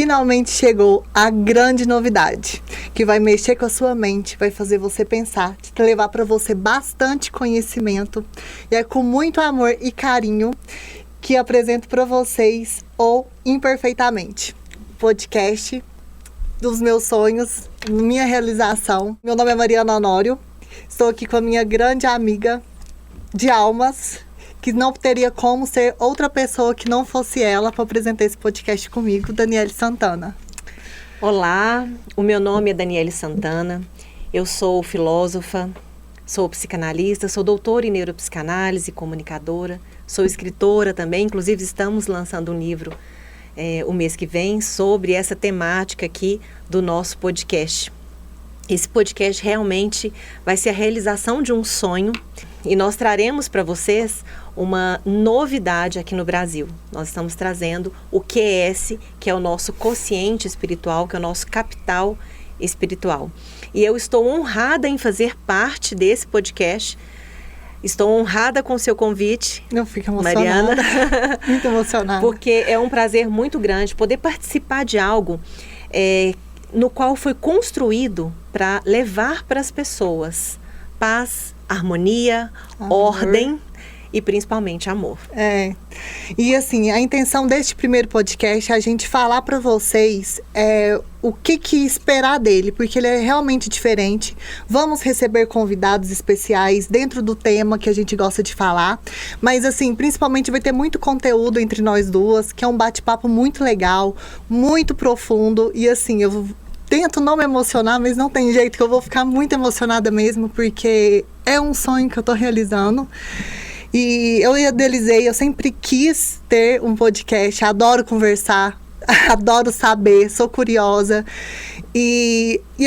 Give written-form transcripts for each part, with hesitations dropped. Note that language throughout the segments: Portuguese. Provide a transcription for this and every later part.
finalmente chegou a grande novidade, que vai mexer com a sua mente, vai fazer você pensar, te levar para você bastante conhecimento. E é com muito amor e carinho que apresento para vocês o Imperfeitamente, podcast dos meus sonhos, minha realização. Meu nome é Mariana Honório, estou aqui com a minha grande amiga de almas, que não teria como ser outra pessoa que não fosse ela para apresentar esse podcast comigo, Daniele Santana. Olá, o meu nome é Daniele Santana, eu sou filósofa, sou psicanalista, sou doutora em neuropsicanálise, comunicadora, sou escritora também, inclusive estamos lançando um livro o mês que vem sobre essa temática aqui do nosso podcast. Esse podcast realmente vai ser a realização de um sonho e nós traremos para vocês uma novidade aqui no Brasil. Nós estamos trazendo o QS, que é o nosso quociente espiritual, que é o nosso capital espiritual. E eu estou honrada em fazer parte desse podcast. Estou honrada com o seu convite, Eu fico emocionada, Mariana. Muito emocionada. Porque é um prazer muito grande poder participar de algo no qual foi construído para levar para as pessoas paz, harmonia, ordem e principalmente amor. E assim, a intenção deste primeiro podcast é a gente falar para vocês o que esperar dele, porque ele é realmente diferente. Vamos receber convidados especiais dentro do tema que a gente gosta de falar, mas assim, principalmente vai ter muito conteúdo entre nós duas, que é um bate-papo muito legal, muito profundo, e assim, eu tento não me emocionar, mas não tem jeito, que eu vou ficar muito emocionada mesmo, porque é um sonho que eu tô realizando. E eu idealizei, eu sempre quis ter um podcast, adoro conversar, adoro saber, sou curiosa.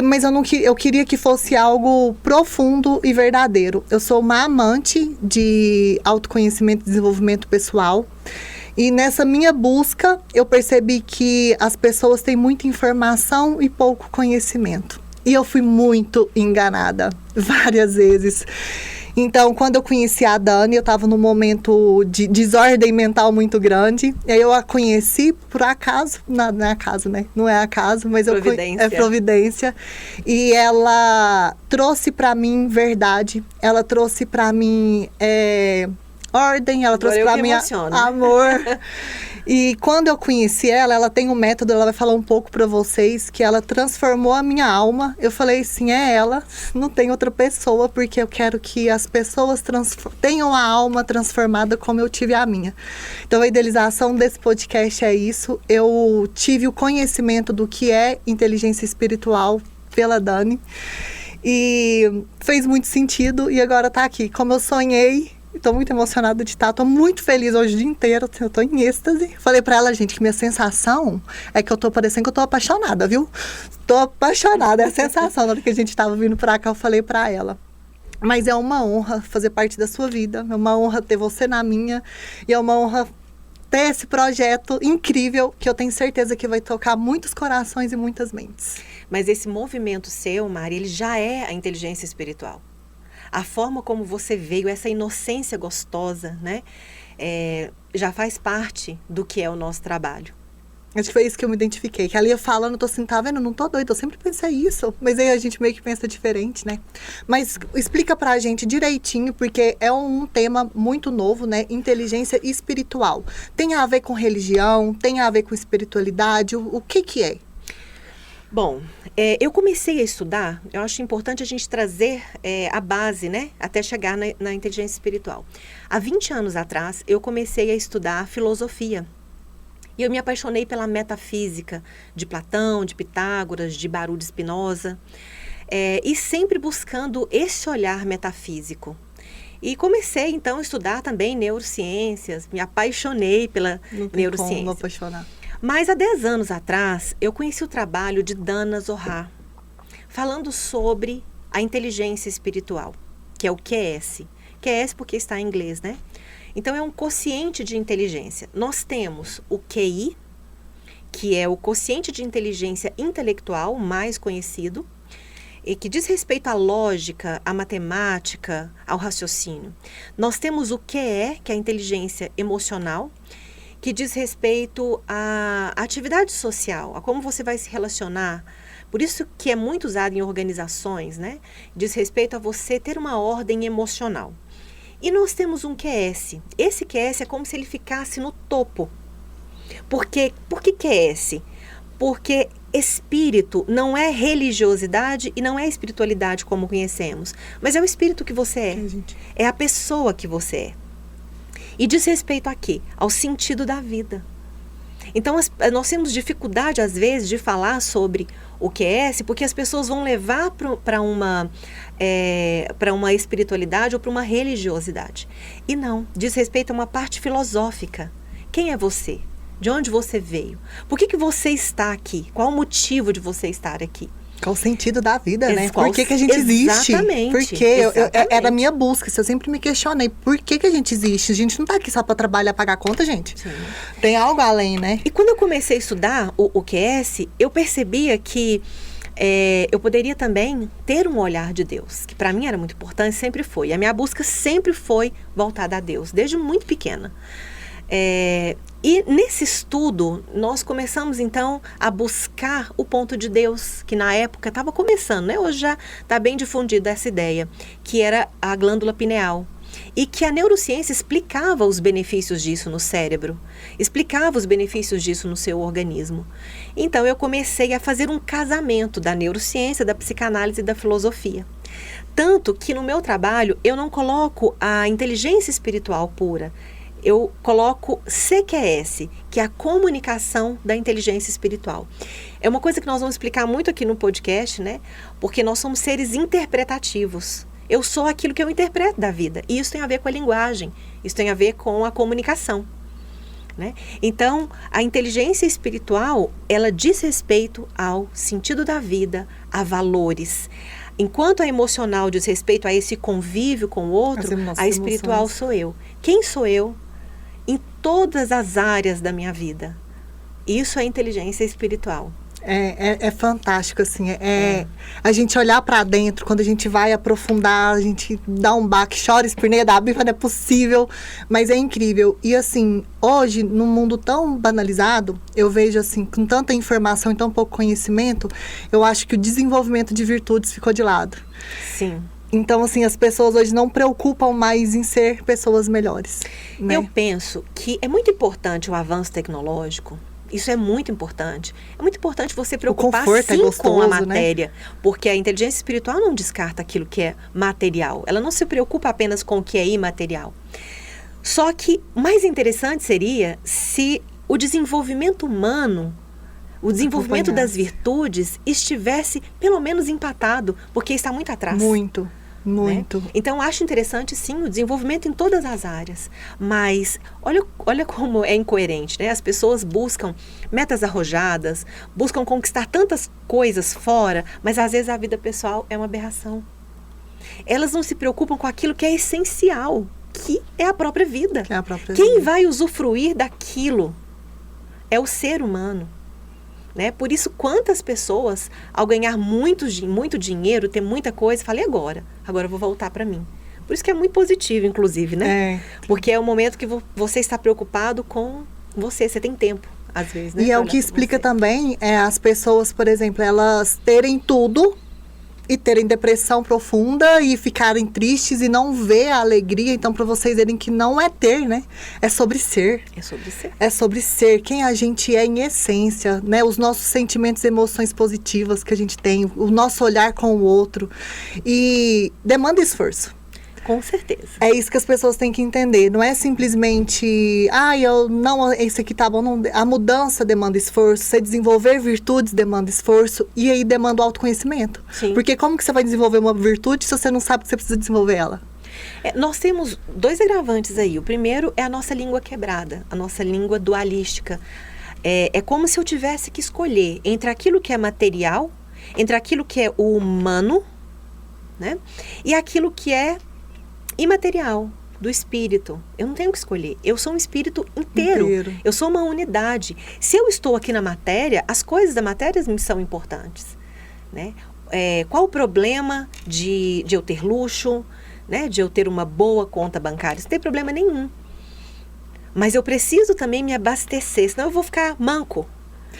Mas eu queria que fosse algo profundo e verdadeiro. Eu sou uma amante de autoconhecimento e desenvolvimento pessoal. E nessa minha busca, eu percebi que as pessoas têm muita informação e pouco conhecimento. E eu fui muito enganada, várias vezes. Então, quando eu conheci a Dani, eu estava num momento de desordem mental muito grande. E aí eu a conheci por acaso, não é acaso, né? Não é acaso, mas é providência. E ela trouxe para mim verdade, ela trouxe para mim ordem, ela trouxe para mim amor. E quando eu conheci ela tem um método, ela vai falar um pouco para vocês, que ela transformou a minha alma. Eu falei assim, é ela, não tem outra pessoa, porque eu quero que as pessoas tenham a alma transformada como eu tive a minha. Então a idealização desse podcast é isso. Eu tive o conhecimento do que é inteligência espiritual pela Dani. E fez muito sentido e agora tá aqui. Como eu sonhei, estou muito emocionada de estar, estou muito feliz hoje o dia inteiro, eu estou em êxtase. Falei para ela, gente, que minha sensação é que eu estou parecendo que eu estou apaixonada, viu? Estou apaixonada, é a sensação. Na hora que a gente estava vindo para cá, eu falei para ela. Mas é uma honra fazer parte da sua vida, é uma honra ter você na minha, e é uma honra ter esse projeto incrível, que eu tenho certeza que vai tocar muitos corações e muitas mentes. Mas esse movimento seu, Mari, ele já é a inteligência espiritual. A forma como você veio, essa inocência gostosa, né? Já faz parte do que é o nosso trabalho. Acho que foi isso que eu me identifiquei. Que ali eu falando, eu tô assim, tá vendo? Não tô doida, eu sempre pensei isso. Mas aí a gente meio que pensa diferente, né? Mas explica pra gente direitinho, porque é um tema muito novo, né? Inteligência espiritual. Tem a ver com religião, tem a ver com espiritualidade, o que é? Bom, eu comecei a estudar, eu acho importante a gente trazer a base, né, até chegar na inteligência espiritual. Há 20 anos atrás, eu comecei a estudar filosofia. E eu me apaixonei pela metafísica de Platão, de Pitágoras, de Baruch de Spinoza, e sempre buscando esse olhar metafísico. E comecei, então, a estudar também neurociências, me apaixonei pela neurociência. Não como apaixonar. Mas há 10 anos atrás, eu conheci o trabalho de Dana Zohar, falando sobre a inteligência espiritual, que é o QS. QS porque está em inglês, né? Então, é um quociente de inteligência. Nós temos o QI, que é o quociente de inteligência intelectual mais conhecido, e que diz respeito à lógica, à matemática, ao raciocínio. Nós temos o QE, que é a inteligência emocional, que diz respeito à atividade social, a como você vai se relacionar. Por isso que é muito usado em organizações, né? Diz respeito a você ter uma ordem emocional. E nós temos um QS. Esse QS é como se ele ficasse no topo. Por que QS? Porque espírito não é religiosidade e não é espiritualidade como conhecemos, mas é o espírito que você é. É a pessoa que você é. E diz respeito a quê? Ao sentido da vida. Então, nós temos dificuldade, às vezes, de falar sobre o QS, porque as pessoas vão levar para uma espiritualidade ou para uma religiosidade. E não, diz respeito a uma parte filosófica. Quem é você? De onde você veio? Por que você está aqui? Qual o motivo de você estar aqui? Qual o sentido da vida, né? Por que a gente existe? Exatamente. Porque era a minha busca. Eu sempre me questionei, por que a gente existe? A gente não está aqui só para trabalhar, pagar conta, gente. Sim. Tem algo além, né? E quando eu comecei a estudar o QS, eu percebia que eu poderia também ter um olhar de Deus, que para mim era muito importante, sempre foi. A minha busca sempre foi voltada a Deus, desde muito pequena. E nesse estudo, nós começamos então a buscar o ponto de Deus, que na época estava começando, né? Hoje já está bem difundida essa ideia, que era a glândula pineal. E que a neurociência explicava os benefícios disso no cérebro, explicava os benefícios disso no seu organismo. Então eu comecei a fazer um casamento da neurociência, da psicanálise e da filosofia. Tanto que no meu trabalho eu não coloco a inteligência espiritual pura, eu coloco CQS, que é a comunicação da inteligência espiritual. É uma coisa que nós vamos explicar muito aqui no podcast, né? Porque nós somos seres interpretativos. Eu sou aquilo que eu interpreto da vida. E isso tem a ver com a linguagem, isso tem a ver com a comunicação, né? Então, a inteligência espiritual, ela diz respeito ao sentido da vida, a valores. Enquanto a emocional diz respeito a esse convívio com o outro, a espiritual sou eu. Quem sou eu? Em todas as áreas da minha vida. Isso é inteligência espiritual. É fantástico, assim. A gente olhar para dentro, quando a gente vai aprofundar, a gente dá um baque, chora, esperneia, dá bifa, não é possível, mas é incrível. E assim, hoje, num mundo tão banalizado, eu vejo assim, com tanta informação e tão pouco conhecimento, eu acho que o desenvolvimento de virtudes ficou de lado. Sim. Então, assim, as pessoas hoje não preocupam mais em ser pessoas melhores, né? Eu penso que é muito importante o avanço tecnológico. Isso é muito importante. É muito importante você preocupar sim gostoso, com a matéria, né? Porque a inteligência espiritual não descarta aquilo que é material. Ela não se preocupa apenas com o que é imaterial. Só que o mais interessante seria se o desenvolvimento humano, o desenvolvimento das virtudes estivesse pelo menos empatado, porque está muito atrás. Muito. Muito. Né? Então, acho interessante, sim, o desenvolvimento em todas as áreas. Mas, olha como é incoerente, né? As pessoas buscam metas arrojadas, buscam conquistar tantas coisas fora, mas às vezes a vida pessoal é uma aberração. Elas não se preocupam com aquilo que é essencial, que é a própria vida. Quem vai usufruir daquilo é o ser humano. Né? Por isso, quantas pessoas, ao ganhar muito dinheiro, ter muita coisa, falam, e agora? Agora eu vou voltar para mim. Por isso que é muito positivo, inclusive, né? Porque é o momento que você está preocupado com você tem tempo, às vezes, né? E é o que explica também, as pessoas, por exemplo, elas terem tudo e terem depressão profunda e ficarem tristes e não ver a alegria. Então, para vocês verem que não é ter, né? É sobre ser. É sobre ser. É sobre ser quem a gente é em essência, né? Os nossos sentimentos e emoções positivas que a gente tem, o nosso olhar com o outro. E demanda esforço. Com certeza. É isso que as pessoas têm que entender. Não é simplesmente, esse aqui tá bom. Não, a mudança demanda esforço. Você desenvolver virtudes demanda esforço. E aí demanda o autoconhecimento. Sim. Porque como que você vai desenvolver uma virtude se você não sabe que você precisa desenvolver ela? Nós temos 2 agravantes aí. O primeiro é a nossa língua quebrada, a nossa língua dualística. É como se eu tivesse que escolher entre aquilo que é material, entre aquilo que é o humano, né? E aquilo que é imaterial, do espírito. Eu não tenho que escolher. Eu sou um espírito inteiro. Eu sou uma unidade. Se eu estou aqui na matéria, as coisas da matéria me são importantes, né? Qual o problema de eu ter luxo, né? De eu ter uma boa conta bancária? Isso não tem problema nenhum. Mas eu preciso também me abastecer, senão eu vou ficar manco.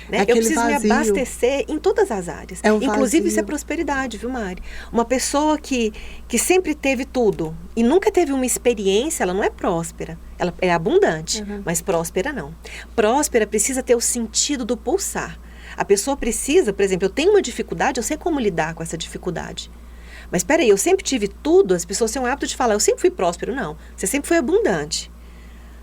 Né? Eu preciso me abastecer em todas as áreas. Inclusive isso é prosperidade, viu, Mari? Uma pessoa que sempre teve tudo e nunca teve uma experiência, ela não é próspera. Ela é abundante, mas próspera não. Próspera precisa ter o sentido do pulsar. A pessoa precisa, por exemplo, eu tenho uma dificuldade, eu sei como lidar com essa dificuldade. Mas espera aí, eu sempre tive tudo, as pessoas têm o hábito de falar, eu sempre fui próspero. Não, você sempre foi abundante.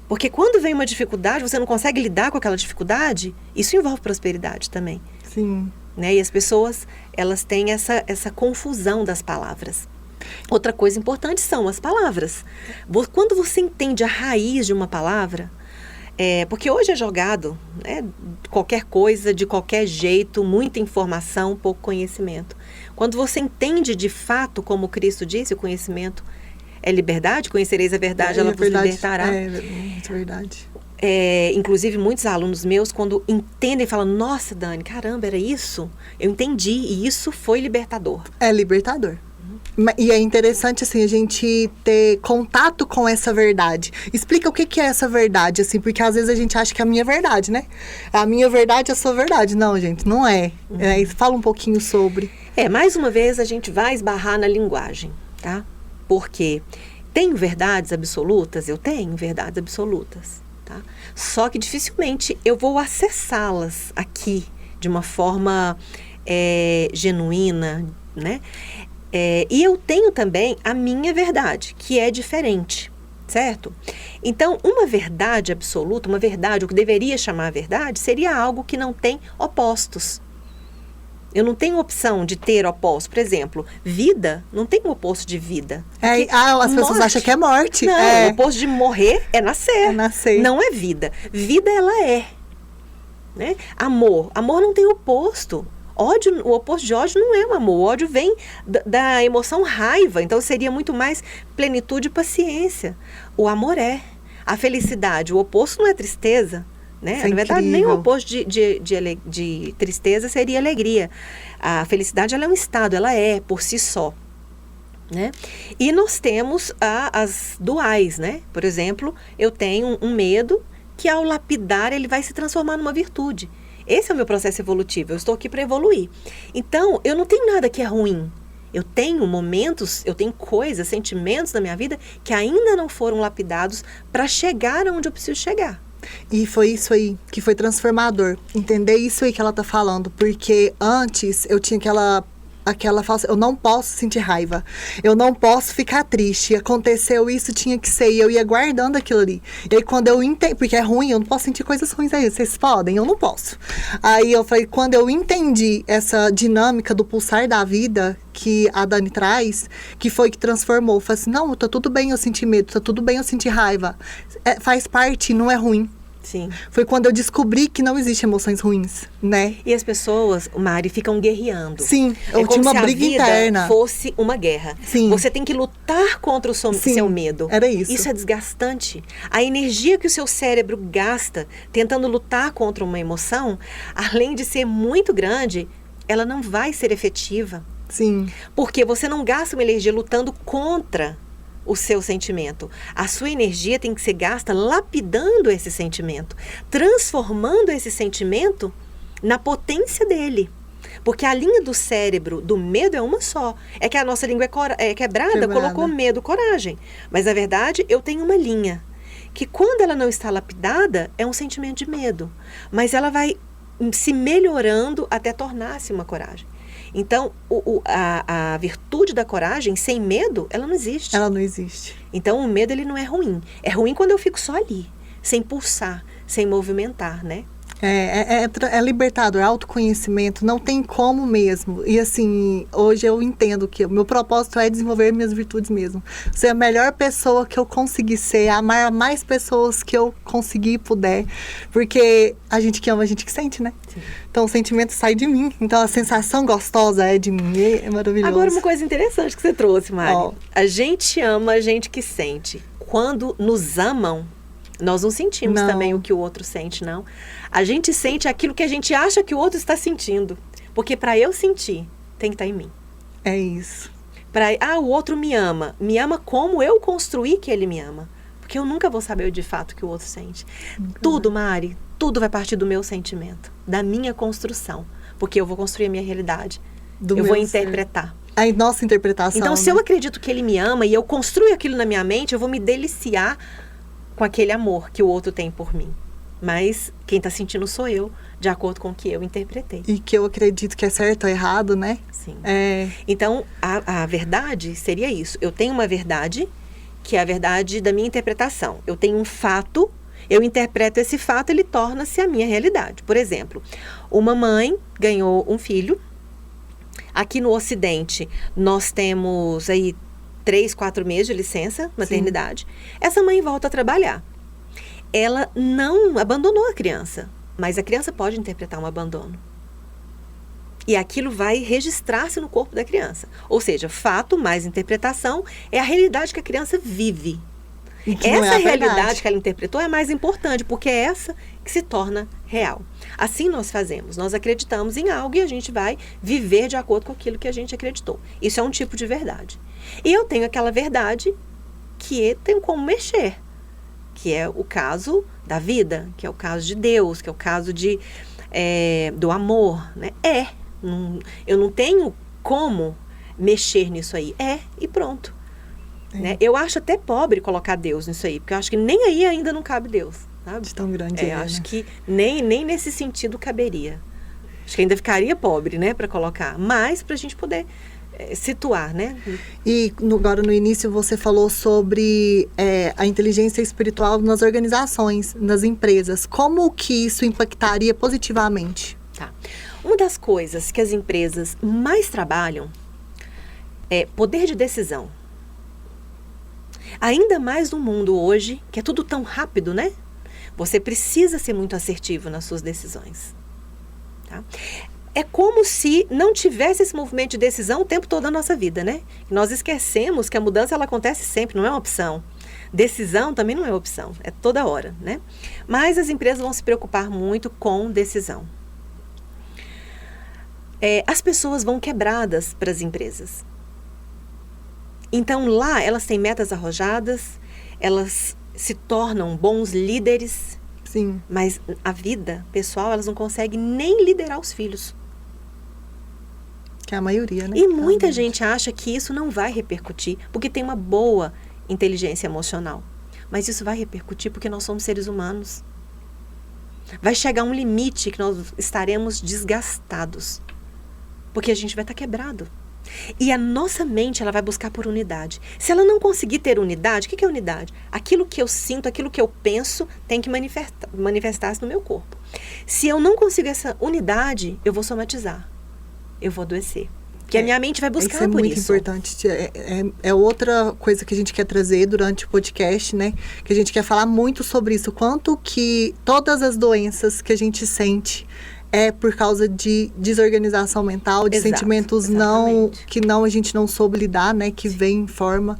Porque quando vem uma dificuldade, você não consegue lidar com aquela dificuldade, isso envolve prosperidade também. Sim. Né? E as pessoas, elas têm essa confusão das palavras. Outra coisa importante são as palavras. Quando você entende a raiz de uma palavra, porque hoje é jogado, né, qualquer coisa, de qualquer jeito, muita informação, pouco conhecimento. Quando você entende de fato, como Cristo disse, o conhecimento é liberdade, conhecereis a verdade, ela vos libertará. É verdade. Inclusive, muitos alunos meus, quando entendem, falam, nossa, Dani, caramba, era isso? Eu entendi, e isso foi libertador. É libertador. E é interessante, assim, a gente ter contato com essa verdade. Explica o que é essa verdade, assim, porque às vezes a gente acha que é a minha verdade, né? A minha verdade é a sua verdade. Não, gente, não é. Fala um pouquinho sobre. Mais uma vez, a gente vai esbarrar na linguagem, tá? Porque tenho verdades absolutas? Eu tenho verdades absolutas, tá? Só que dificilmente eu vou acessá-las aqui de uma forma genuína, né? E eu tenho também a minha verdade, que é diferente, certo? Então, uma verdade absoluta, uma verdade, o que deveria chamar verdade, seria algo que não tem opostos. Eu não tenho opção de ter opostos. Por exemplo, vida não tem um oposto de vida. As pessoas acham que é morte. Não, o oposto de morrer é nascer. É nascer. Não é vida. Vida, ela é. Né? Amor não tem oposto. Ódio, o oposto de ódio não é o amor. O ódio vem da emoção raiva. Então, seria muito mais plenitude e paciência. O amor é. A felicidade, o oposto não é tristeza. Né? Na verdade, nem o oposto de tristeza seria alegria. A felicidade, ela é um estado, ela é por si só. Né? E nós temos as duais, né? Por exemplo, eu tenho um medo que ao lapidar ele vai se transformar numa virtude. Esse é o meu processo evolutivo, eu estou aqui para evoluir. Então, eu não tenho nada que é ruim. Eu tenho momentos, eu tenho coisas, sentimentos na minha vida que ainda não foram lapidados para chegar onde eu preciso chegar. E foi isso aí que foi transformador. Entender isso aí que ela tá falando. Porque antes eu tinha aquela falsa, eu não posso sentir raiva, eu não posso ficar triste, aconteceu isso, tinha que ser, e eu ia guardando aquilo ali. E aí quando eu entendi, porque é ruim, eu não posso sentir coisas ruins aí, vocês podem, eu não posso. Aí eu falei, quando eu entendi essa dinâmica do pulsar da vida que a Dani traz, que foi que transformou, eu falei assim, não, tá tudo bem eu sentir medo, tá tudo bem eu sentir raiva, faz parte, não é ruim. Sim. Foi quando eu descobri que não existem emoções ruins, né? E as pessoas, Mari, ficam guerreando. Sim, eu tinha uma briga interna. Fosse uma guerra. Sim. Você tem que lutar contra o seu medo. Era isso. Isso é desgastante. A energia que o seu cérebro gasta tentando lutar contra uma emoção, além de ser muito grande, ela não vai ser efetiva. Sim. Porque você não gasta uma energia lutando contra o seu sentimento. A sua energia tem que ser gasta lapidando esse sentimento, transformando esse sentimento na potência dele. Porque a linha do cérebro do medo é uma só. É que a nossa língua é quebrada, colocou medo, coragem. Mas, na verdade, eu tenho uma linha que, quando ela não está lapidada, é um sentimento de medo. Mas ela vai se melhorando até tornar-se uma coragem. Então, a virtude da coragem, sem medo, ela não existe. Ela não existe. Então, o medo, ele não é ruim. É ruim quando eu fico só ali, sem pulsar, sem movimentar, né? É libertador, é autoconhecimento, não tem como mesmo. E assim, hoje eu entendo que o meu propósito é desenvolver minhas virtudes mesmo. Ser a melhor pessoa que eu conseguir ser, amar mais pessoas que eu conseguir e puder. Porque a gente que ama, a gente que sente, né? Sim. Então o sentimento sai de mim. Então a sensação gostosa é de mim, é maravilhoso. Agora uma coisa interessante que você trouxe, Mari. A gente ama a gente que sente. Quando nos amam, nós não sentimos também o que o outro sente, não. A gente sente aquilo que a gente acha que o outro está sentindo. Porque para eu sentir, tem que estar em mim. É isso. O outro me ama. Me ama como eu construí que ele me ama. Porque eu nunca vou saber de fato o que o outro sente. Tudo, Mari, tudo vai partir do meu sentimento, da minha construção. Porque eu vou construir a minha realidade. Eu vou interpretar. A nossa interpretação. Então, se eu acredito que ele me ama e eu construo aquilo na minha mente, eu vou me deliciar com aquele amor que o outro tem por mim. Mas quem está sentindo sou eu, de acordo com o que eu interpretei. E que eu acredito que é certo ou errado, né? Sim. Então, a verdade seria isso. Eu tenho uma verdade, que é a verdade da minha interpretação. Eu tenho um fato, eu interpreto esse fato, ele torna-se a minha realidade. Por exemplo, uma mãe ganhou um filho. Aqui no Ocidente, nós temos aí 3, 4 meses de licença maternidade. Sim. Essa mãe volta a trabalhar. Ela não abandonou a criança, mas a criança pode interpretar um abandono. E aquilo vai registrar-se no corpo da criança. Ou seja, fato mais interpretação é a realidade que a criança vive. Essa realidade que ela interpretou é mais importante, porque é essa que se torna real. Assim nós fazemos. Nós acreditamos em algo e a gente vai viver de acordo com aquilo que a gente acreditou. Isso é um tipo de verdade. E eu tenho aquela verdade que tem como mexer, que é o caso da vida, que é o caso de Deus, que é o caso do amor, né? Eu não tenho como mexer nisso aí. E pronto. Né? Eu acho até pobre colocar Deus nisso aí, porque eu acho que nem aí ainda não cabe Deus. Sabe? De tão grande eu acho que nem nesse sentido caberia. Acho que ainda ficaria pobre, né, para colocar. Mas para a gente poder situar, né? E agora no início você falou sobre a inteligência espiritual nas organizações, nas empresas. Como que isso impactaria positivamente? Tá. Uma das coisas que as empresas mais trabalham é poder de decisão. Ainda mais no mundo hoje, que é tudo tão rápido, né? Você precisa ser muito assertivo nas suas decisões. Tá? É como se não tivesse esse movimento de decisão o tempo todo da nossa vida, né? Nós esquecemos que a mudança ela acontece sempre, não é uma opção. Decisão também não é opção, é toda hora, né? Mas as empresas vão se preocupar muito com decisão. As pessoas vão quebradas para as empresas. Então, lá, elas têm metas arrojadas, elas se tornam bons líderes. Sim. Mas a vida pessoal, elas não conseguem nem liderar os filhos. Que é a maioria, né? E muita gente acha que isso não vai repercutir, porque tem uma boa inteligência emocional. Mas isso vai repercutir porque nós somos seres humanos. Vai chegar um limite que nós estaremos desgastados. Porque a gente vai estar quebrado. E a nossa mente, ela vai buscar por unidade. Se ela não conseguir ter unidade, o que é unidade? Aquilo que eu sinto, aquilo que eu penso, tem que manifestar-se no meu corpo. Se eu não consigo essa unidade, eu vou somatizar. Eu vou adoecer. Porque a minha mente vai buscar por isso. Isso é muito importante. É outra coisa que a gente quer trazer durante o podcast, né? Que a gente quer falar muito sobre isso. Quanto que todas as doenças que a gente sente é por causa de desorganização mental, de sentimentos que a gente não soube lidar, né? Que vem em forma.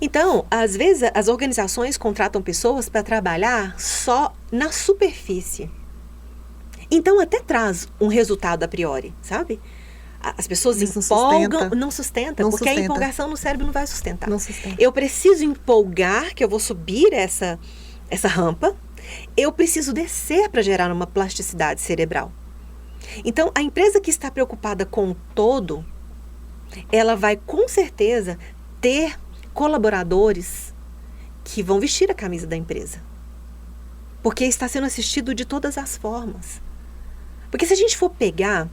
Então, às vezes, as organizações contratam pessoas para trabalhar só na superfície. Então, até traz um resultado a priori, sabe? As pessoas empolgam, não sustenta, porque a empolgação no cérebro não vai sustentar. Não sustenta. Eu preciso empolgar que eu vou subir essa rampa. Eu preciso descer para gerar uma plasticidade cerebral. Então, a empresa que está preocupada com o todo, ela vai com certeza ter colaboradores que vão vestir a camisa da empresa. Porque está sendo assistido de todas as formas. Porque se a gente for pegar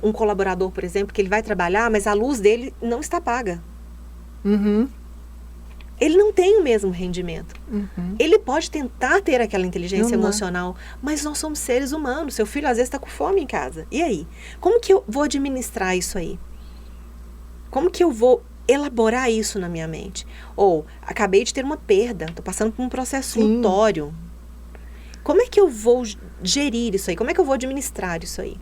um colaborador, por exemplo, que ele vai trabalhar, mas a luz dele não está paga. Uhum. Ele não tem o mesmo rendimento. Uhum. Ele pode tentar ter aquela inteligência emocional, mas nós somos seres humanos. Seu filho às vezes está com fome em casa. E aí? Como que eu vou administrar isso aí? Como que eu vou elaborar isso na minha mente? Ou, acabei de ter uma perda, estou passando por um processo lutório. Como é que eu vou gerir isso aí? Como é que eu vou administrar isso aí?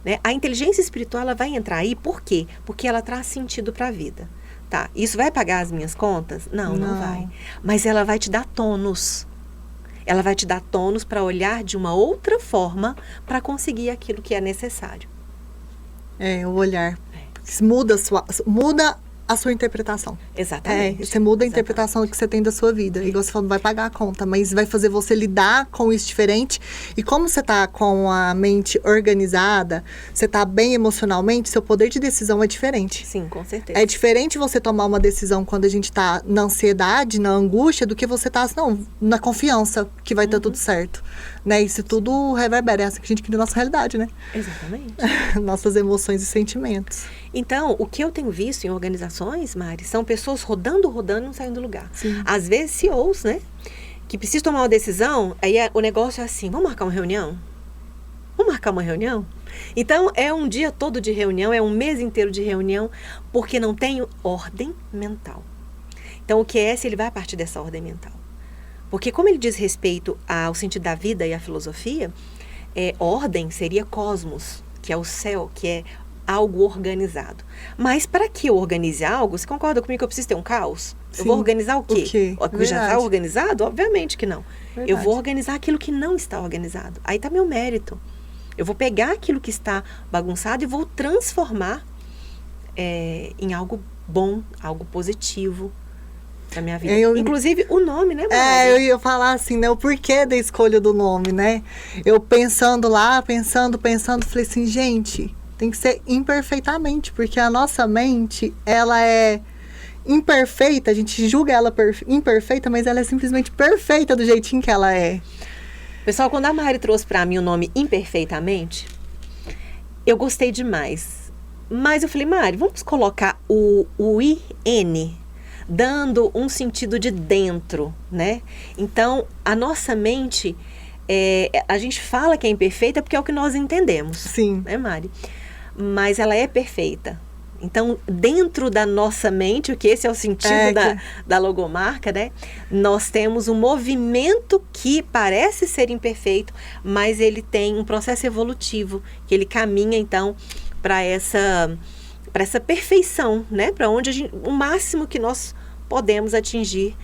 Né? A inteligência espiritual ela vai entrar aí, por quê? Porque ela traz sentido para a vida. Tá, isso vai pagar as minhas contas? Não vai. Mas ela vai te dar tônus. Ela vai te dar tônus para olhar de uma outra forma para conseguir aquilo que é necessário. O olhar. Muda a sua interpretação. Exatamente. Você muda a interpretação que você tem da sua vida. Igual você falou, não vai pagar a conta, mas vai fazer você lidar com isso diferente. E como você tá com a mente organizada, você tá bem emocionalmente, seu poder de decisão é diferente. Sim, com certeza. É diferente você tomar uma decisão quando a gente tá na ansiedade, na angústia, do que você tá, na confiança que vai dar tudo certo. Né? Isso tudo reverbera. É essa que a gente cria na nossa realidade, né? Exatamente. Nossas emoções e sentimentos. Então, o que eu tenho visto em organizações, Mari, são pessoas rodando e não saindo do lugar. Sim. Às vezes, CEOs, né? Que precisam tomar uma decisão, aí o negócio é assim, vamos marcar uma reunião? Vamos marcar uma reunião? Então, é um dia todo de reunião, é um mês inteiro de reunião, porque não tem ordem mental. Então, o QS, ele vai a partir dessa ordem mental. Porque como ele diz respeito ao sentido da vida e à filosofia, ordem seria cosmos, que é o céu, que é algo organizado. Mas para que eu organize algo, você concorda comigo que eu preciso ter um caos? Sim. Eu vou organizar o quê? O que já está organizado? Obviamente que não. Verdade. Eu vou organizar aquilo que não está organizado. Aí está meu mérito. Eu vou pegar aquilo que está bagunçado e vou transformar em algo bom, algo positivo da minha vida. Inclusive o nome, né, Maria? Eu ia falar assim, né? O porquê da escolha do nome, né? Eu pensando, falei assim, gente, tem que ser imperfeitamente, porque a nossa mente, ela é imperfeita, a gente julga ela imperfeita, mas ela é simplesmente perfeita do jeitinho que ela é. Pessoal, quando a Mari trouxe para mim o nome Imperfeitamente, eu gostei demais. Mas eu falei, Mari, vamos colocar o IN, dando um sentido de dentro, né? Então, a nossa mente, a gente fala que é imperfeita porque é o que nós entendemos. Sim. Né, Mari? Mas ela é perfeita. Então, dentro da nossa mente, que esse é o sentido da logomarca, né? Nós temos um movimento que parece ser imperfeito, mas ele tem um processo evolutivo, que ele caminha, então, para essa perfeição, né? Para onde o máximo que nós podemos atingir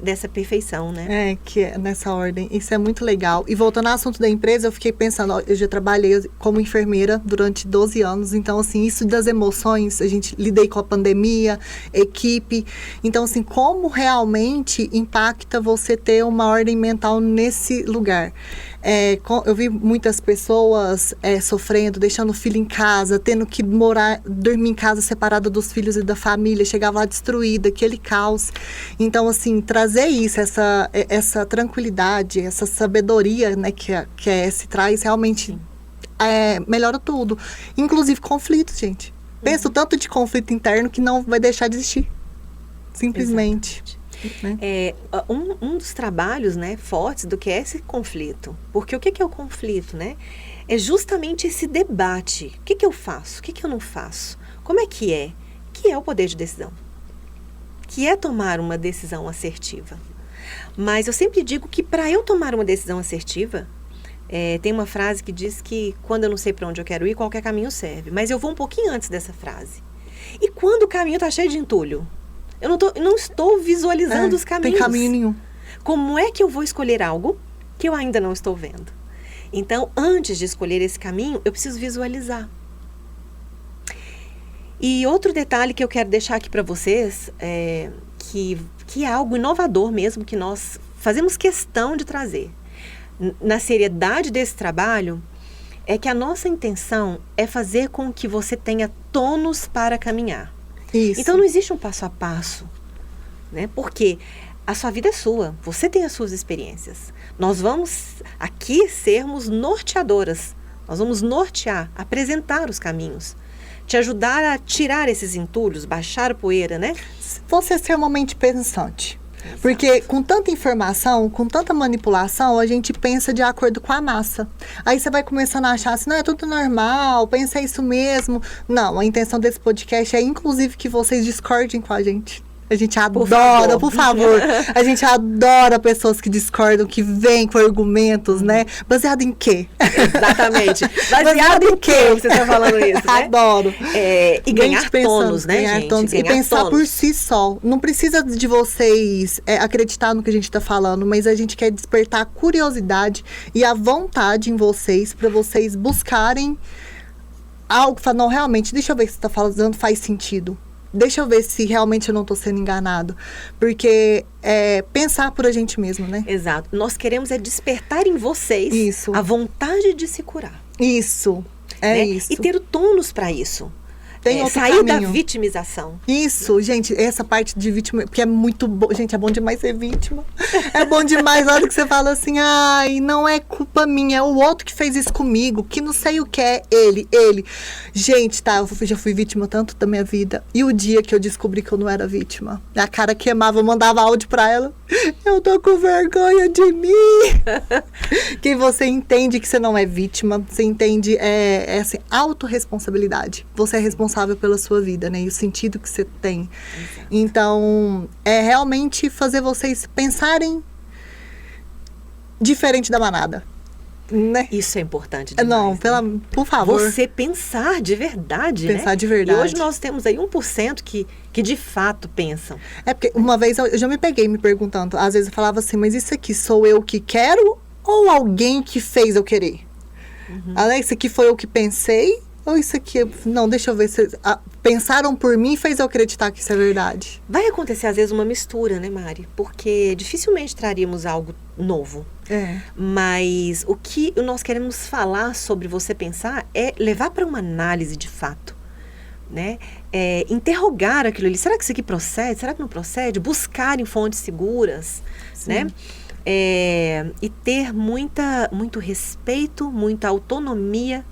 dessa perfeição, né? Que é nessa ordem. Isso é muito legal. E voltando ao assunto da empresa, eu fiquei pensando, eu já trabalhei como enfermeira durante 12 anos, então, assim, isso das emoções, a gente lidei com a pandemia, equipe, então, assim, como realmente impacta você ter uma ordem mental nesse lugar? Eu vi muitas pessoas sofrendo, deixando o filho em casa, tendo que dormir em casa separada dos filhos e da família, chegava lá destruída, aquele caos. Então, assim, trazer isso, essa tranquilidade, essa sabedoria, né, que a ES traz, realmente melhora tudo. Inclusive conflito, gente. Pensa o tanto de conflito interno que não vai deixar de existir. Simplesmente. Exatamente. Um dos trabalhos, né, fortes do que é esse conflito. Porque o que é o conflito, né? É justamente esse debate. O que eu faço? O que eu não faço? Como é? Que é o poder de decisão. Que é tomar uma decisão assertiva. Mas eu sempre digo que para eu tomar uma decisão assertiva, tem uma frase que diz que quando eu não sei para onde eu quero ir, qualquer caminho serve. Mas eu vou um pouquinho antes dessa frase. E quando o caminho está cheio de entulho? Eu não estou visualizando os caminhos. Não tem caminho nenhum. Como é que eu vou escolher algo que eu ainda não estou vendo? Então, antes de escolher esse caminho, eu preciso visualizar. E outro detalhe que eu quero deixar aqui para vocês, que é algo inovador mesmo, que nós fazemos questão de trazer. Na seriedade desse trabalho, é que a nossa intenção é fazer com que você tenha tônus para caminhar. Isso. Então, não existe um passo a passo, né? Porque a sua vida é sua, você tem as suas experiências. Nós vamos aqui sermos norteadoras, nós vamos nortear, apresentar os caminhos, te ajudar a tirar esses entulhos, baixar a poeira, né? Você é extremamente pensante. Exato. Porque com tanta informação, com tanta manipulação, a gente pensa de acordo com a massa. Aí você vai começando a achar assim, não, é tudo normal, pensa isso mesmo. Não, a intenção desse podcast é inclusive que vocês discordem com a gente. A gente adora, por favor. A gente adora pessoas que discordam, que vêm com argumentos, né? Baseado em quê? Exatamente. Baseado em quê você está falando isso, né? Adoro. E ganhar tônus, né, gente? Tônus. E pensar por si só. Não precisa de vocês acreditar no que a gente está falando, mas a gente quer despertar a curiosidade e a vontade em vocês, para vocês buscarem algo que fala, não, realmente, deixa eu ver se você está falando, faz sentido. deixa eu ver se realmente eu não tô sendo enganado. Porque pensar por a gente mesmo, né? Exato. Nós queremos despertar em vocês a vontade de se curar. Isso, né? isso. E ter o tônus para isso. Tem outro sair caminho. da vitimização. Isso, gente, essa parte de vítima, porque é muito bom. Gente, é bom demais ser vítima. É bom demais na hora que você fala assim, ai, não é culpa minha, é o outro que fez isso comigo, que não sei o que é, ele. Gente, tá, eu já fui vítima tanto da minha vida. E o dia que eu descobri que eu não era vítima, a cara queimava, eu mandava áudio pra ela. Eu tô com vergonha de mim. Que você entende que você não é vítima, você entende, assim, autorresponsabilidade. Você é responsável pela sua vida, né? E o sentido que você tem. Exato. Então, é realmente fazer vocês pensarem diferente da manada. Né? Isso é importante demais. Não, né? Por favor. Você pensar de verdade, Pensar né? de verdade. E hoje nós temos aí 1% que de fato pensam. É porque uma vez eu já me peguei me perguntando, às vezes eu falava assim, mas isso aqui sou eu que quero ou alguém que fez eu querer? Alex, isso aqui foi eu que pensei? Ou isso aqui, não, deixa eu ver se pensaram por mim e fez eu acreditar que isso é verdade. Vai acontecer às vezes uma mistura, né, Mari? Porque dificilmente traríamos algo novo. Mas o que nós queremos falar sobre você pensar é levar para uma análise de fato, né? Interrogar aquilo ali. Será que isso aqui procede? Será que não procede? Buscar em fontes seguras, né? E ter muito respeito, muita autonomia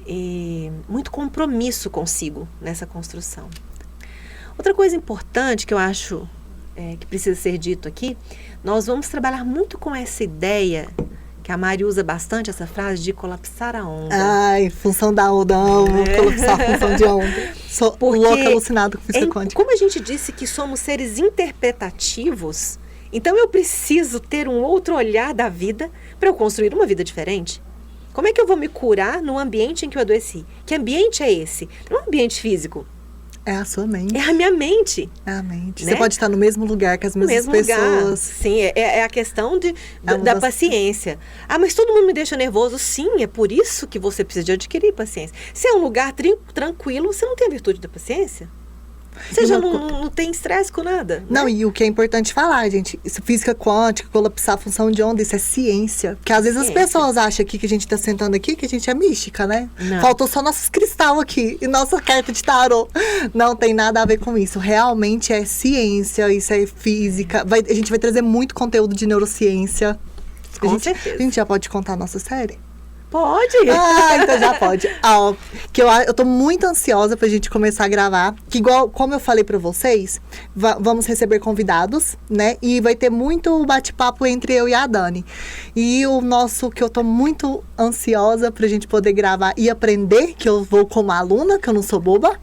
e muito compromisso consigo nessa construção. Outra coisa importante que eu acho que precisa ser dito aqui, nós vamos trabalhar muito com essa ideia, que a Mari usa bastante essa frase, de colapsar a onda. Ai, função da onda, colapsar a função de onda. Sou louca, alucinado com física quântica. Como a gente disse que somos seres interpretativos, então eu preciso ter um outro olhar da vida para eu construir uma vida diferente. Como é que eu vou me curar no ambiente em que eu adoeci? Que ambiente é esse? Não é um ambiente físico. É a sua mente. É a minha mente. É a mente. Né? Você pode estar no mesmo lugar que as mesmas pessoas. Lugar. Sim, é a questão da paciência. Ah, mas todo mundo me deixa nervoso. Sim, é por isso que você precisa de adquirir paciência. Se é um lugar tranquilo, você não tem a virtude da paciência. Você já não tem estresse com nada. Não, né? E o que é importante falar, gente, isso, física quântica, colapsar a função de onda, isso é ciência. Porque às vezes as pessoas acham aqui que a gente está sentando aqui, que a gente é mística, né? Não. Faltou só nossos cristal aqui e nossa carta de tarô. Não tem nada a ver com isso. Realmente é ciência, isso é física. A gente vai trazer muito conteúdo de neurociência. Com certeza. A gente já pode contar a nossa série? Pode. Então já pode. Que eu tô muito ansiosa pra gente começar a gravar. Que igual, como eu falei pra vocês, vamos receber convidados, né? E vai ter muito bate-papo entre eu e a Dani. E o nosso, que eu tô muito ansiosa pra gente poder gravar e aprender, que eu vou como aluna, que eu não sou boba.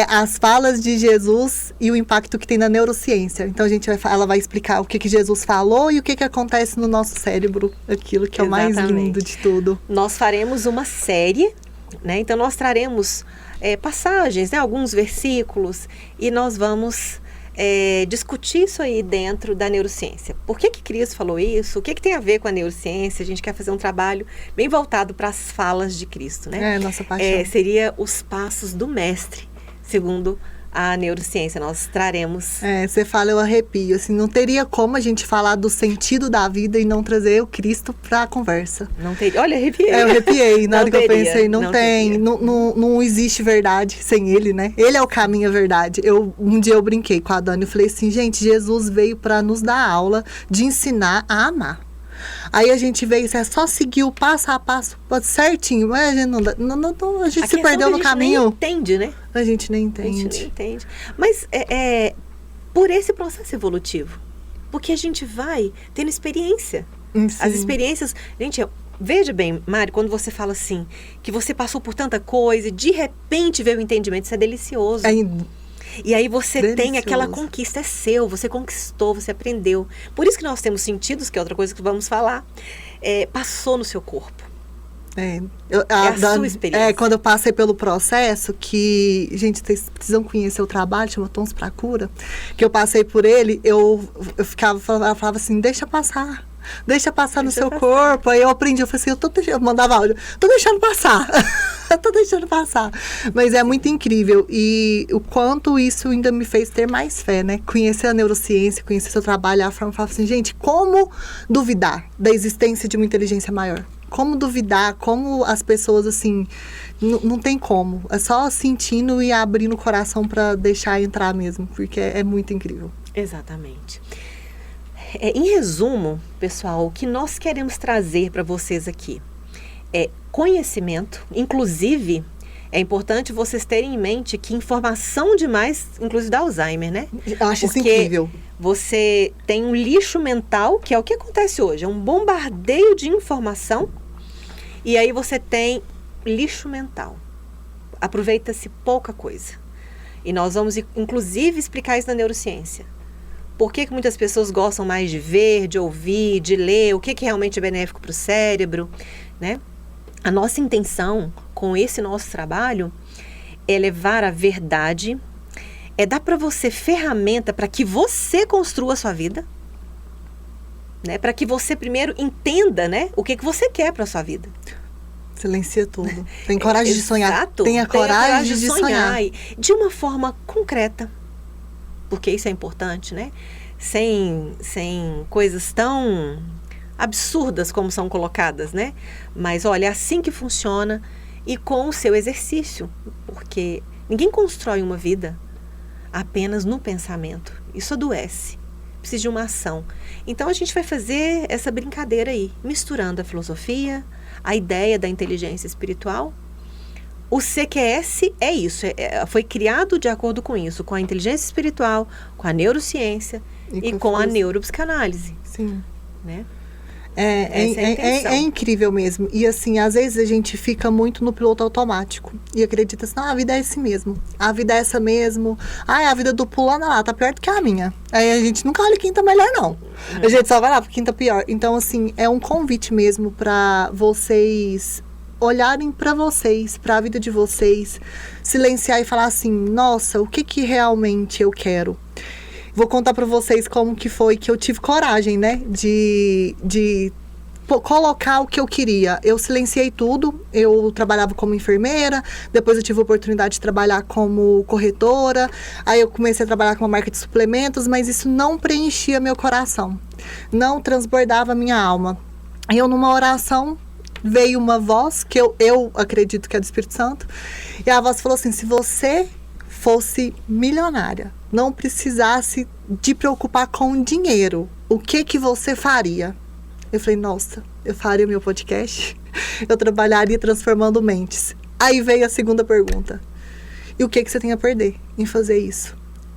As falas de Jesus e o impacto que tem na neurociência. Então ela vai explicar o que Jesus falou e o que acontece no nosso cérebro, aquilo que é o mais lindo de tudo. Nós faremos uma série, né? Então nós traremos passagens, né? Alguns versículos, e nós vamos discutir isso aí dentro da neurociência. Por que Cristo falou isso? O que tem a ver com a neurociência? A gente quer fazer um trabalho bem voltado para as falas de Cristo, né? Nossa paixão. Seria os passos do mestre, segundo a neurociência. Nós traremos. Você fala, eu arrepio. Assim, não teria como a gente falar do sentido da vida e não trazer o Cristo para a conversa. Não teria. Olha, arrepiei. Eu arrepiei. Na hora que eu pensei, não tem. Não, não existe verdade sem ele, né? Ele é o caminho, a verdade. Um dia eu brinquei com a Dani e falei assim, gente, Jesus veio para nos dar aula de ensinar a amar. Aí a gente veio, é só seguir o passo a passo certinho, mas a gente a gente se perdeu no caminho. A gente nem entende, né? A gente nem entende. A gente nem entende. Mas por esse processo evolutivo, porque a gente vai tendo experiência. Sim. As experiências, gente, veja bem, Mari, quando você fala assim, que você passou por tanta coisa e de repente veio o entendimento, isso é delicioso. E aí você tem aquela conquista, é seu, você conquistou, você aprendeu. Por isso que nós temos sentidos, que é outra coisa que vamos falar, passou no seu corpo. A sua experiência. Quando eu passei pelo processo, que, gente, vocês precisam conhecer o trabalho, chama Tons pra Cura, que eu passei por ele, eu falava assim, deixa passar no seu corpo. Aí eu aprendi, eu falei assim, eu mandava áudio, tô deixando passar. Tô deixando passar. Mas é muito incrível. E o quanto isso ainda me fez ter mais fé, né? Conhecer a neurociência, conhecer seu trabalho, a forma de falar assim, gente, como duvidar da existência de uma inteligência maior? Como duvidar? Como as pessoas, assim, não tem como. É só sentindo e abrindo o coração para deixar entrar mesmo, porque é muito incrível. Exatamente. Em resumo, pessoal, o que nós queremos trazer para vocês aqui é conhecimento. Inclusive, é importante vocês terem em mente que informação demais, inclusive dá Alzheimer, né? Eu acho isso incrível. Você tem um lixo mental, que é o que acontece hoje, é um bombardeio de informação, e aí você tem lixo mental. Aproveita-se pouca coisa. E nós vamos, inclusive, explicar isso na neurociência. Por que muitas pessoas gostam mais de ver, de ouvir, de ler, o que realmente é benéfico para o cérebro, né? A nossa intenção com esse nosso trabalho é levar a verdade, é dar para você ferramenta para que você construa a sua vida, né? Para que você primeiro entenda, né, o que você quer para a sua vida. Silencia tudo. Tem coragem de sonhar. Exato. Tenha coragem de sonhar. De uma forma concreta. Porque isso é importante, né? Sem coisas tão absurdas como são colocadas, né? Mas olha, é assim que funciona e com o seu exercício. Porque ninguém constrói uma vida apenas no pensamento. Isso adoece. Precisa de uma ação. Então a gente vai fazer essa brincadeira aí, misturando a filosofia, a ideia da inteligência espiritual. O CQS é isso, foi criado de acordo com isso, com a inteligência espiritual, com a neurociência e com a neuropsicanálise. Sim. Né? É incrível mesmo. E assim, às vezes a gente fica muito no piloto automático. E acredita assim, a vida é esse mesmo. A vida é essa mesmo. A vida do pulando lá, tá pior do que a minha. Aí a gente nunca olha quem tá melhor, não. A gente só vai lá pra quem tá pior. Então, assim, é um convite mesmo pra vocês olharem pra vocês, pra vida de vocês, silenciar e falar assim, nossa, o que realmente eu quero? Vou contar pra vocês como que foi que eu tive coragem, né, de colocar o que eu queria. Eu silenciei tudo, eu trabalhava como enfermeira, depois eu tive a oportunidade de trabalhar como corretora, aí eu comecei a trabalhar com uma marca de suplementos, mas isso não preenchia meu coração, não transbordava minha alma. E eu, numa oração, veio uma voz, que eu acredito que é do Espírito Santo, e a voz falou assim, se você fosse milionária, não precisasse de preocupar com dinheiro, o que você faria? Eu falei, nossa, eu faria meu podcast, eu trabalharia transformando mentes. Aí veio a segunda pergunta, e o que você tem a perder em fazer isso?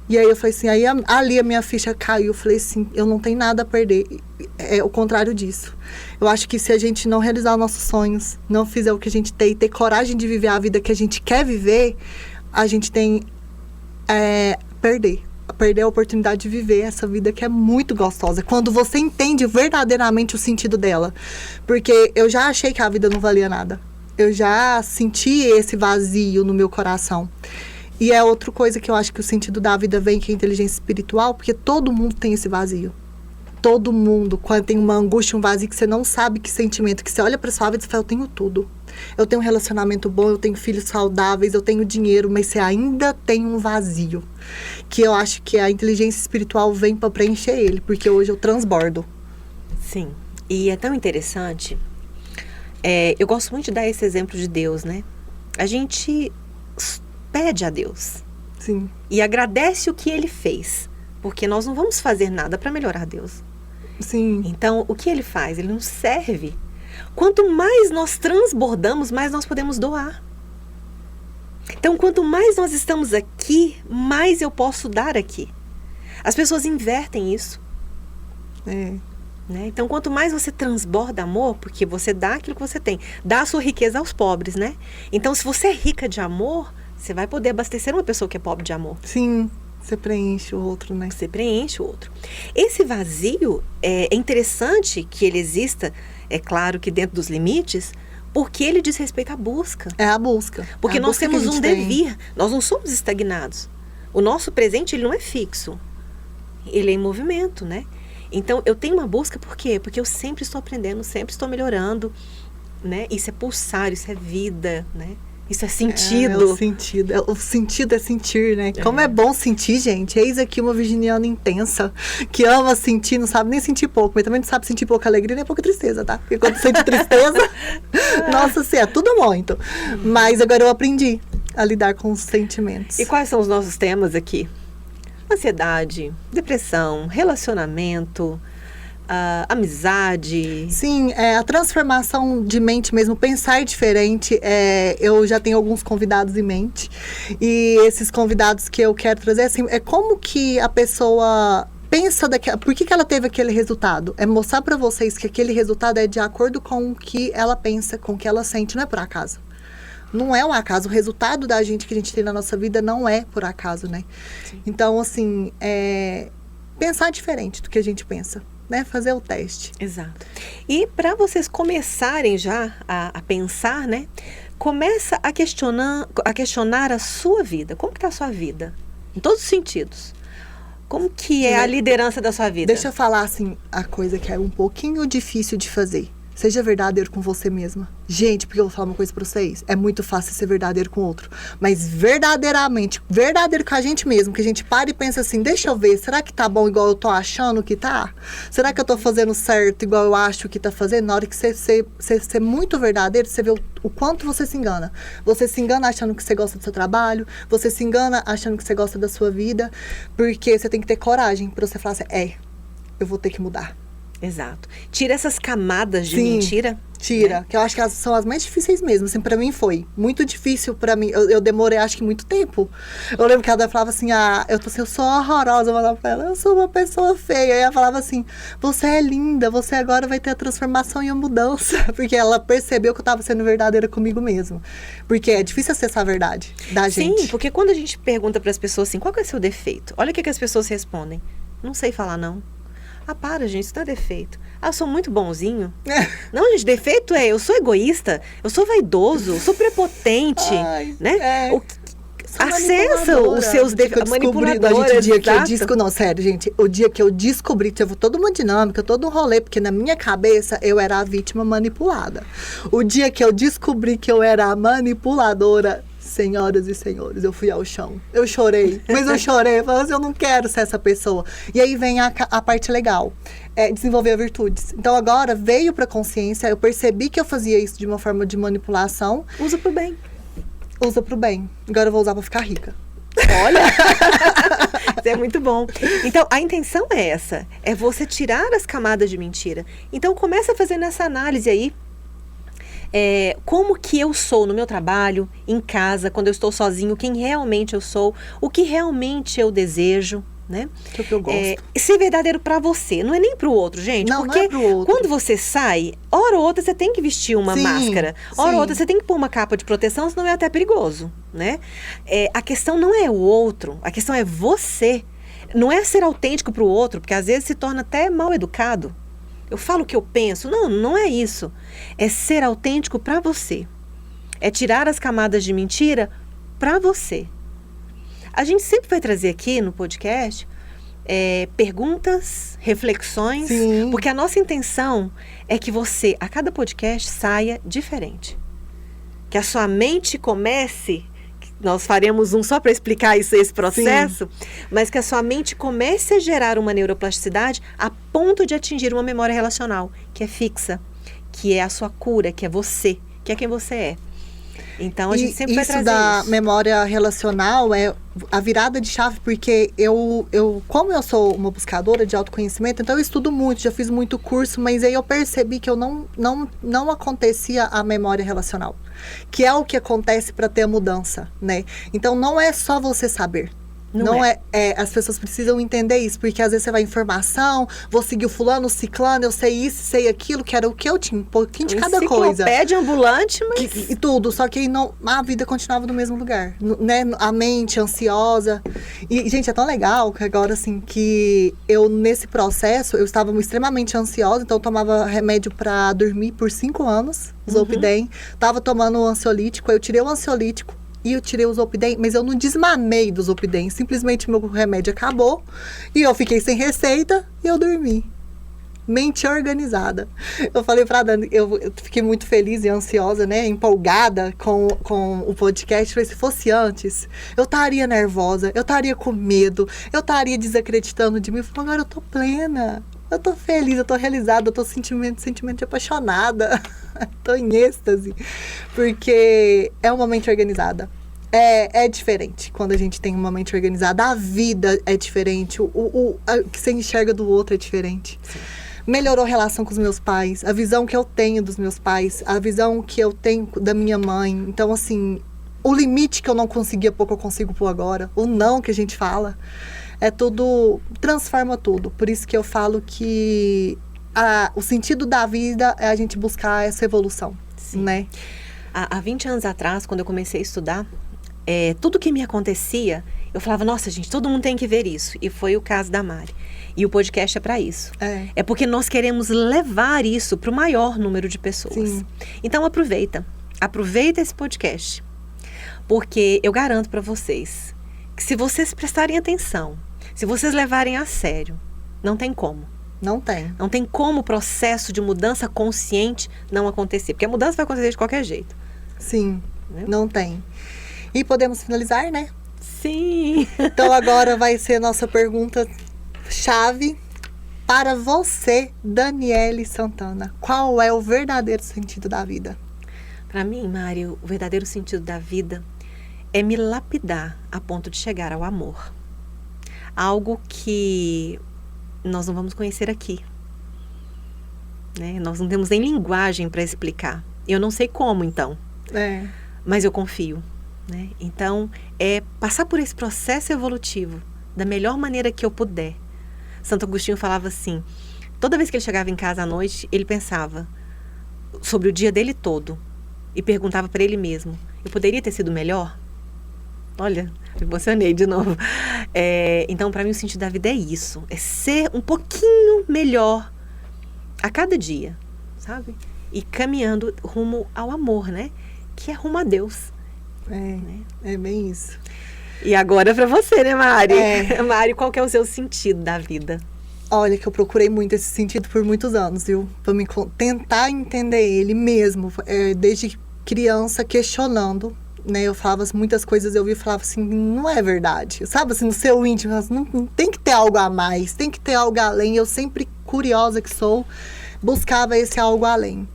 E aí eu falei assim, ali a minha ficha caiu, eu falei assim, eu não tenho nada a perder, é o contrário disso. Eu acho que se a gente não realizar os nossos sonhos, não fizer o que a gente tem, ter coragem de viver a vida que a gente quer viver, a gente tem perder a oportunidade de viver essa vida que é muito gostosa. Quando você entende verdadeiramente o sentido dela. Porque eu já achei que a vida não valia nada. Eu já senti esse vazio no meu coração. E é outra coisa que eu acho que o sentido da vida vem, que é a inteligência espiritual, porque todo mundo tem esse vazio. Todo mundo, quando tem uma angústia, um vazio que você não sabe que sentimento, que você olha pra sua vida e fala, eu tenho tudo. Eu tenho um relacionamento bom, eu tenho filhos saudáveis, eu tenho dinheiro, mas você ainda tem um vazio. Que eu acho que a inteligência espiritual vem para preencher ele, porque hoje eu transbordo. Sim, e é tão interessante. Eu gosto muito de dar esse exemplo de Deus, né? A gente pede a Deus. Sim. E agradece o que Ele fez, porque nós não vamos fazer nada para melhorar Deus. Sim. Então, o que Ele faz? Ele nos serve. Quanto mais nós transbordamos, mais nós podemos doar. Então, quanto mais nós estamos aqui, mais eu posso dar aqui. As pessoas invertem isso. Né? Então, quanto mais você transborda amor, porque você dá aquilo que você tem, dá a sua riqueza aos pobres, né? Então, se você é rica de amor, você vai poder abastecer uma pessoa que é pobre de amor. Sim, você preenche o outro, né? Você preenche o outro. Esse vazio, é interessante que ele exista, é claro que dentro dos limites, porque ele diz respeito à busca. É a busca. Porque nós temos um devir, nós não somos estagnados. O nosso presente, ele não é fixo. Ele é em movimento, né? Então, eu tenho uma busca, por quê? Porque eu sempre estou aprendendo, sempre estou melhorando, né? Isso é pulsar, isso é vida, né? Isso é sentido. É o sentido. O sentido é sentir, né? Como é bom sentir, gente. Eis aqui uma virginiana intensa, que ama sentir, não sabe nem sentir pouco, mas também não sabe sentir pouca alegria nem pouca tristeza, tá? Porque quando sente tristeza, nossa, assim, é tudo muito. Mas agora eu aprendi a lidar com os sentimentos. E quais são os nossos temas aqui? Ansiedade, depressão, relacionamento, amizade. Sim, a transformação de mente mesmo, pensar diferente. Eu já tenho alguns convidados em mente. E esses convidados que eu quero trazer, assim, é como que a pessoa pensa por que ela teve aquele resultado. É mostrar para vocês que aquele resultado é de acordo com o que ela pensa, com o que ela sente, não é por acaso. Não é um acaso. O resultado da gente que a gente tem na nossa vida não é por acaso, né? Sim. Então, assim, pensar diferente do que a gente pensa. Né, fazer o teste. Exato. E para vocês começarem já a pensar, né? Começa a questionar a sua vida. Como que está a sua vida? Em todos os sentidos. Como que é a liderança da sua vida? Deixa eu falar, assim, a coisa que é um pouquinho difícil de fazer. Seja verdadeiro com você mesma. Gente, porque eu vou falar uma coisa pra vocês. É muito fácil ser verdadeiro com o outro. Mas verdadeiramente, verdadeiro com a gente mesmo. Que a gente para e pensa assim, deixa eu ver. Será que tá bom igual eu tô achando que tá? Será que eu tô fazendo certo igual eu acho que tá fazendo? Na hora que você ser muito verdadeiro, você vê o quanto você se engana. Você se engana achando que você gosta do seu trabalho. Você se engana achando que você gosta da sua vida. Porque você tem que ter coragem pra você falar assim, eu vou ter que mudar. Exato. Tira essas camadas de mentira. Tira, né? Que eu acho que elas são as mais difíceis mesmo. Assim, pra mim foi muito difícil pra mim. Eu demorei, acho que muito tempo. Eu lembro que ela falava assim, eu sou horrorosa. Eu falava pra ela, eu sou uma pessoa feia. Aí ela falava assim, você é linda, você agora vai ter a transformação e a mudança. Porque ela percebeu que eu tava sendo verdadeira comigo mesmo. Porque é difícil acessar a verdade da gente. Sim, porque quando a gente pergunta pras pessoas assim, qual que é o seu defeito? Olha o que as pessoas respondem. Não sei falar não. Para, gente, isso não é defeito. Eu sou muito bonzinho. Não, gente, defeito eu sou egoísta, eu sou vaidoso, eu sou prepotente, né? Acessa os seus defeitos. Manipuladora, Não, sério, gente. O dia que eu descobri, teve toda uma dinâmica, todo um rolê, porque na minha cabeça eu era a vítima manipulada. O dia que eu descobri que eu era a manipuladora, senhoras e senhores, eu fui ao chão. Eu chorei, mas eu chorei. Eu falei assim, eu não quero ser essa pessoa. E aí vem a parte legal, desenvolver virtudes. Então agora veio pra consciência, eu percebi que eu fazia isso de uma forma de manipulação. Usa pro bem. Usa pro bem. Agora eu vou usar pra ficar rica. Olha! Isso é muito bom. Então, a intenção é essa. É você tirar as camadas de mentira. Então, começa fazendo essa análise aí. Como que eu sou no meu trabalho, em casa, quando eu estou sozinho, quem realmente eu sou, o que realmente eu desejo, né? O que eu gosto. Ser verdadeiro pra você, não é nem pro outro, gente. Não, porque não é pro outro. Quando você sai, hora ou outra você tem que vestir uma máscara, hora ou outra você tem que pôr uma capa de proteção, senão é até perigoso, né? A questão não é o outro, a questão é você. Não é ser autêntico pro outro, porque às vezes se torna até mal educado. Eu falo o que eu penso. Não, não é isso. É ser autêntico para você. É tirar as camadas de mentira para você. A gente sempre vai trazer aqui no podcast perguntas, reflexões, porque a nossa intenção é que você, a cada podcast, saia diferente. Que a sua mente comece... Nós faremos um só para explicar esse processo, mas que a sua mente comece a gerar uma neuroplasticidade a ponto de atingir uma memória relacional, que é fixa, que é a sua cura, que é você, que é quem você é. Então, a gente sempre vai trazer isso. Isso da memória relacional é a virada de chave, porque como eu sou uma buscadora de autoconhecimento, então eu estudo muito, já fiz muito curso, mas aí eu percebi que eu não acontecia a memória relacional, que é o que acontece para ter a mudança, né? Então, não é só você saber. Não é. As pessoas precisam entender isso, porque às vezes você vai informação, vou seguir o fulano, o ciclano, eu sei isso, sei aquilo, que era o que eu tinha, um pouquinho de cada coisa. Enciclopédia ambulante, mas... E tudo, só que aí a vida continuava no mesmo lugar, né? A mente ansiosa. E, gente, é tão legal que agora, assim, que eu, nesse processo, eu estava extremamente ansiosa, então eu tomava remédio pra dormir por 5 anos, Zolpidem. Tava tomando um ansiolítico, aí eu tirei o ansiolítico, e eu tirei o Zolpidem, mas eu não desmamei do Zolpidem. Simplesmente meu remédio acabou. E eu fiquei sem receita e eu dormi. mente organizada. Eu falei pra Dani, eu fiquei muito feliz e ansiosa, né? Empolgada com o podcast. Falei, se fosse antes, eu estaria nervosa, eu estaria com medo, eu estaria desacreditando de mim. Eu falei, agora eu tô plena. Eu tô feliz, eu tô realizada, eu tô sentimento de apaixonada. Tô em êxtase. Porque é uma mente organizada. É diferente quando a gente tem uma mente organizada. A vida é diferente. O que você enxerga do outro é diferente. Sim. Melhorou a relação com os meus pais. A visão que eu tenho dos meus pais. A visão que eu tenho da minha mãe. Então, assim, o limite que eu não conseguia pôr, que eu consigo pôr agora. O não que a gente fala. É tudo... Transforma tudo. Por isso que eu falo que o sentido da vida é a gente buscar essa evolução. Sim. Né? Há 20 anos atrás, quando eu comecei a estudar, tudo que me acontecia, eu falava, nossa, gente, todo mundo tem que ver isso. E foi o caso da Mari. E o podcast é para isso. É porque nós queremos levar isso para o maior número de pessoas. Sim. Então, aproveita esse podcast. Porque eu garanto para vocês que se vocês prestarem atenção, se vocês levarem a sério, não tem como. Não tem. Não tem como o processo de mudança consciente não acontecer. Porque a mudança vai acontecer de qualquer jeito. Sim, né? Não tem. E podemos finalizar, né? Sim. Então agora vai ser a nossa pergunta-chave para você, Daniele Santana. Qual é o verdadeiro sentido da vida? Para mim, Mário, o verdadeiro sentido da vida é me lapidar a ponto de chegar ao amor. Algo que nós não vamos conhecer aqui. Né? Nós não temos nem linguagem para explicar. Eu não sei como, então. Mas eu confio. Né? Então, é passar por esse processo evolutivo da melhor maneira que eu puder. Santo Agostinho falava assim, toda vez que ele chegava em casa à noite, ele pensava sobre o dia dele todo e perguntava para ele mesmo, eu poderia ter sido melhor? Olha, me emocionei de novo. Então, para mim, o sentido da vida é isso, é ser um pouquinho melhor a cada dia, sabe? E caminhando rumo ao amor, né? Que é rumo a Deus. É bem isso. E agora para você, né, Mari? Mari, qual que é o seu sentido da vida? Olha, que eu procurei muito esse sentido por muitos anos, viu? Pra me tentar entender ele mesmo. Desde criança, questionando, né? Eu falava muitas coisas, eu falava assim, não é verdade. Sabe, assim, no seu íntimo, não tem que ter algo a mais, tem que ter algo além. Eu sempre, curiosa que sou, buscava esse algo além.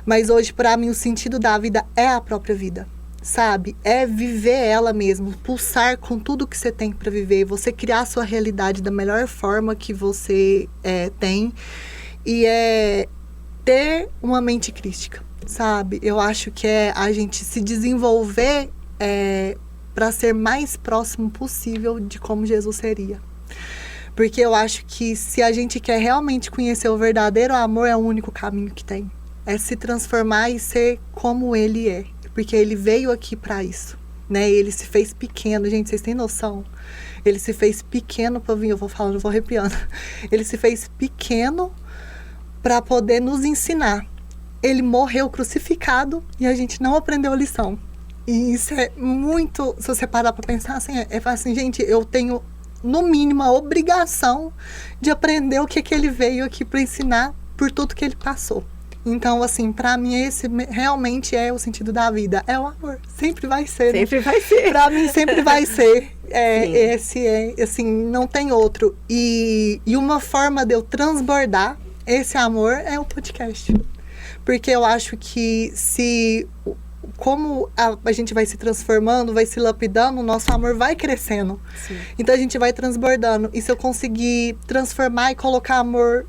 Mas hoje, para mim, o sentido da vida é a própria vida. Sabe? É viver ela mesmo, pulsar com tudo que você tem para viver, você criar a sua realidade da melhor forma que você tem e ter uma mente crítica, sabe? Eu acho que é a gente se desenvolver para ser mais próximo possível de como Jesus seria. Porque eu acho que se a gente quer realmente conhecer o verdadeiro amor, é o único caminho que tem. É se transformar e ser como ele é. Porque ele veio aqui para isso, né? Ele se fez pequeno, gente, vocês têm noção? Ele se fez pequeno para vir, eu vou falando, eu vou arrepiando. Ele se fez pequeno para poder nos ensinar. Ele morreu crucificado e a gente não aprendeu a lição. E isso é muito, se você parar para pensar assim, assim, gente, eu tenho no mínimo a obrigação de aprender o que ele veio aqui para ensinar por tudo que ele passou. Então, assim, pra mim, esse realmente é o sentido da vida. É o amor. Sempre vai ser. Sempre vai ser. Pra mim, sempre vai ser. Esse assim, não tem outro. E uma forma de eu transbordar esse amor é o podcast. Porque eu acho que como a gente vai se transformando, vai se lapidando, o nosso amor vai crescendo. Sim. Então, a gente vai transbordando. E se eu conseguir transformar e colocar amor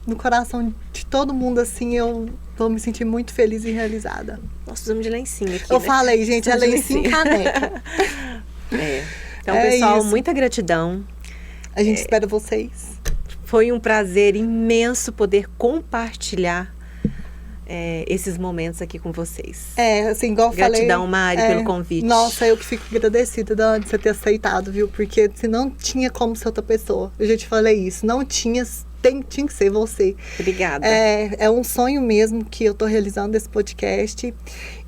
no coração de todo mundo, assim, eu vou me sentir muito feliz e realizada. Nós precisamos de lencinho aqui, eu falei, gente, é lencinho e caneca. Então, pessoal, isso. Muita gratidão. A gente espera vocês. Foi um prazer imenso poder compartilhar esses momentos aqui com vocês. Assim, igual eu falei. Gratidão, Mari, pelo convite. Nossa, eu que fico agradecida, Dani, de você ter aceitado, viu? Porque se não tinha como ser outra pessoa. Eu já te falei isso. Não tinha que ser você. Obrigada. É um sonho mesmo que eu tô realizando esse podcast.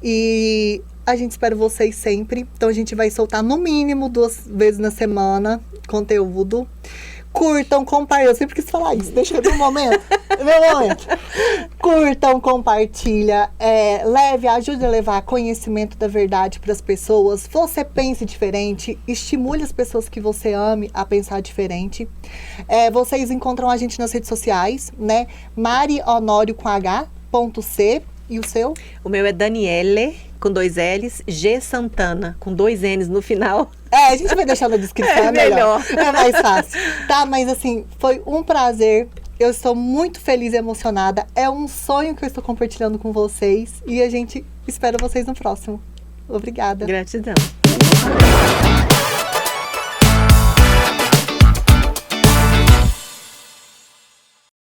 E a gente espera vocês sempre. Então, a gente vai soltar no mínimo 2 vezes na semana conteúdo Curtam, compartilhem. Eu sempre quis falar isso. Deixa eu ver um momento. Meu momento. Curtam, compartilha. Ajude a levar conhecimento da verdade para as pessoas. Você pense diferente. Estimule as pessoas que você ame a pensar diferente. Vocês encontram a gente nas redes sociais, né? Mari Honório com H.C. E o seu? O meu é Daniele, com 2 L's, G Santana, com 2 N's no final. A gente vai deixar na descrição, é melhor. É mais fácil. Tá, mas assim, foi um prazer. Eu estou muito feliz e emocionada. É um sonho que eu estou compartilhando com vocês. E a gente espera vocês no próximo. Obrigada. Gratidão.